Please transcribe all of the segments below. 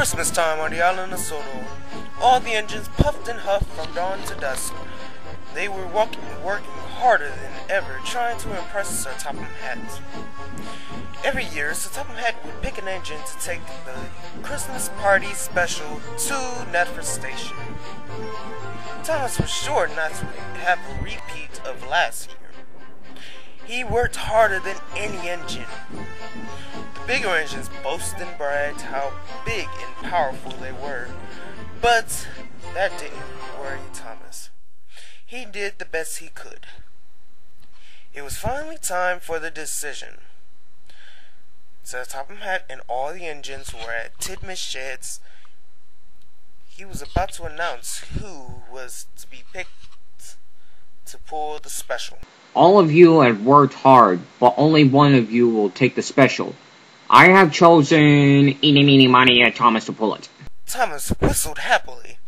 Christmas time on the island of Soto. All the engines puffed and huffed from dawn to dusk. They were working harder than ever, trying to impress Sir Topham Hatt. Every year, Sir Topham Hatt would pick an engine to take the Christmas party special to Netford Station. Thomas was sure not to have a repeat of last year. He worked harder than any engine. The bigger engines boasted and bragged how big and powerful they were, but that didn't worry Thomas. He did the best he could. It was finally time for the decision. So Topham Hatt and all the engines were at Tidmouth Sheds. He was about to announce who was to be picked to pull the special. All of you have worked hard, but only one of you will take the special. I have chosen eeny, meeny, miny, Thomas to pull it. Thomas whistled happily.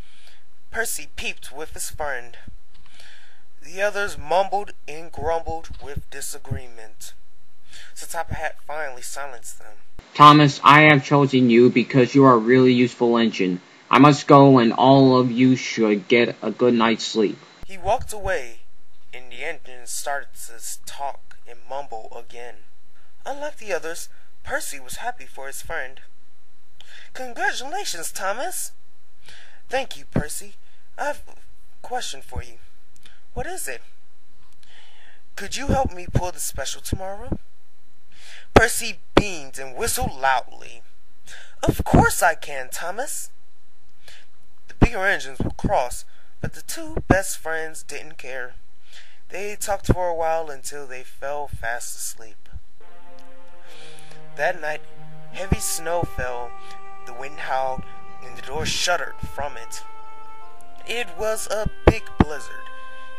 Percy peeped with his friend. The others mumbled and grumbled with disagreement. So Topham Hatt finally silenced them. Thomas, I have chosen you because you are a really useful engine. I must go and all of you should get a good night's sleep. He walked away, and the engines started to talk and mumble again. Unlike the others, Percy was happy for his friend. Congratulations, Thomas! Thank you, Percy. I have a question for you. What is it? Could you help me pull the special tomorrow? Percy beamed and whistled loudly. Of course I can, Thomas. The bigger engines were cross, but the two best friends didn't care. They talked for a while until they fell fast asleep. That night, heavy snow fell, the wind howled, and the door shuddered from it. It was a big blizzard.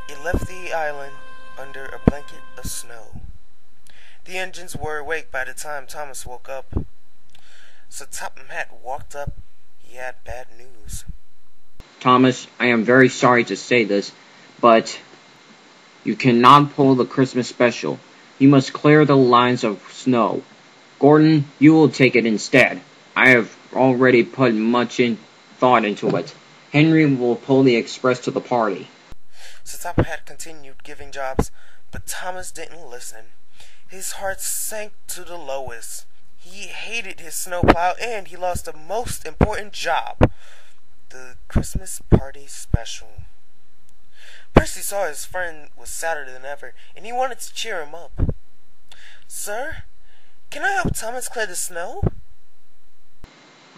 It left the island under a blanket of snow. The engines were awake by the time Thomas woke up. So Topham Hatt walked up. He had bad news. Thomas, I am very sorry to say this, but you cannot pull the Christmas special. You must clear the lines of snow. Gordon, you will take it instead. I have already put much thought into it. Henry will pull the express to the party. So Topham Hatt continued giving jobs, but Thomas didn't listen. His heart sank to the lowest. He hated his snowplow, and he lost the most important job, the Christmas party special. Percy saw his friend was sadder than ever, and he wanted to cheer him up. Sir, can I help Thomas clear the snow?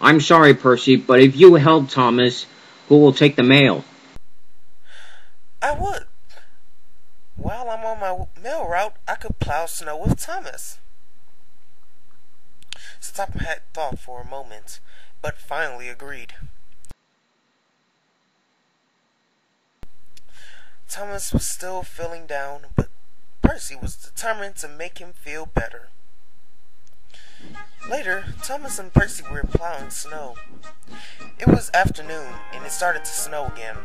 I'm sorry, Percy, but if you help Thomas, who will take the mail? I would. While I'm on my mail route, I could plow snow with Thomas. So Topham Hatt thought for a moment, but finally agreed. Thomas was still feeling down, but Percy was determined to make him feel better. Later, Thomas and Percy were plowing snow. It was afternoon, and it started to snow again.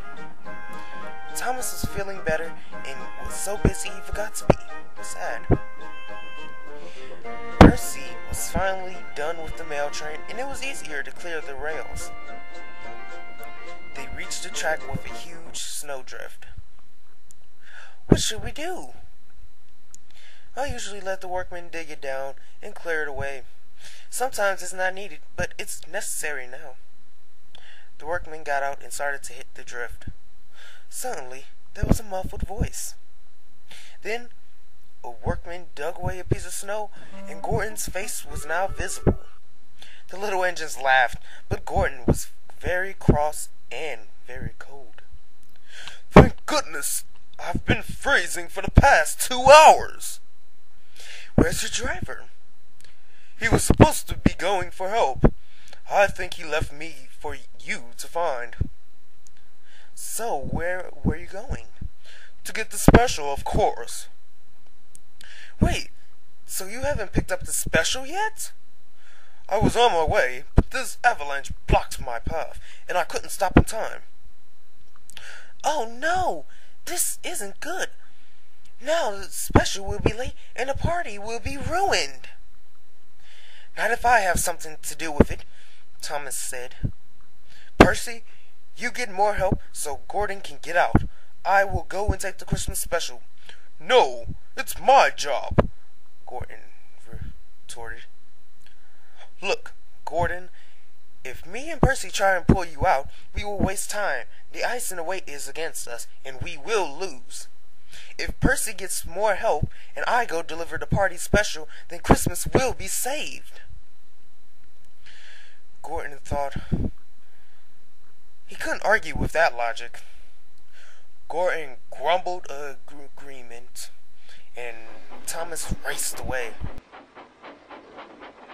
Thomas was feeling better and was so busy he forgot to be sad. Percy was finally done with the mail train, and it was easier to clear the rails. They reached the track with a huge snowdrift. What should we do? I usually let the workmen dig it down and clear it away. Sometimes it's not needed, but it's necessary now. The workmen got out and started to hit the drift. Suddenly, there was a muffled voice. Then, a workman dug away a piece of snow, and Gordon's face was now visible. The little engines laughed, but Gordon was very cross and very cold. Thank goodness! I've been freezing for the past 2 hours. Where's your driver? He was supposed to be going for help. I think he left me for you to find. So, where were you going? To get the special, of course. Wait, so you haven't picked up the special yet? I was on my way, but this avalanche blocked my path, and I couldn't stop in time. Oh no, this isn't good. Now the special will be late, and the party will be ruined. Not if I have something to do with it. Thomas said. Percy, you get more help so Gordon can get out. I will go and take the Christmas special. No, it's my job, Gordon retorted. Look, Gordon, if me and Percy try and pull you out, we will waste time. The ice in the way is against us, and we will lose. If Percy gets more help, and I go deliver the party special, then Christmas will be saved. Gordon thought he couldn't argue with that logic. Gordon grumbled agreement, and Thomas raced away.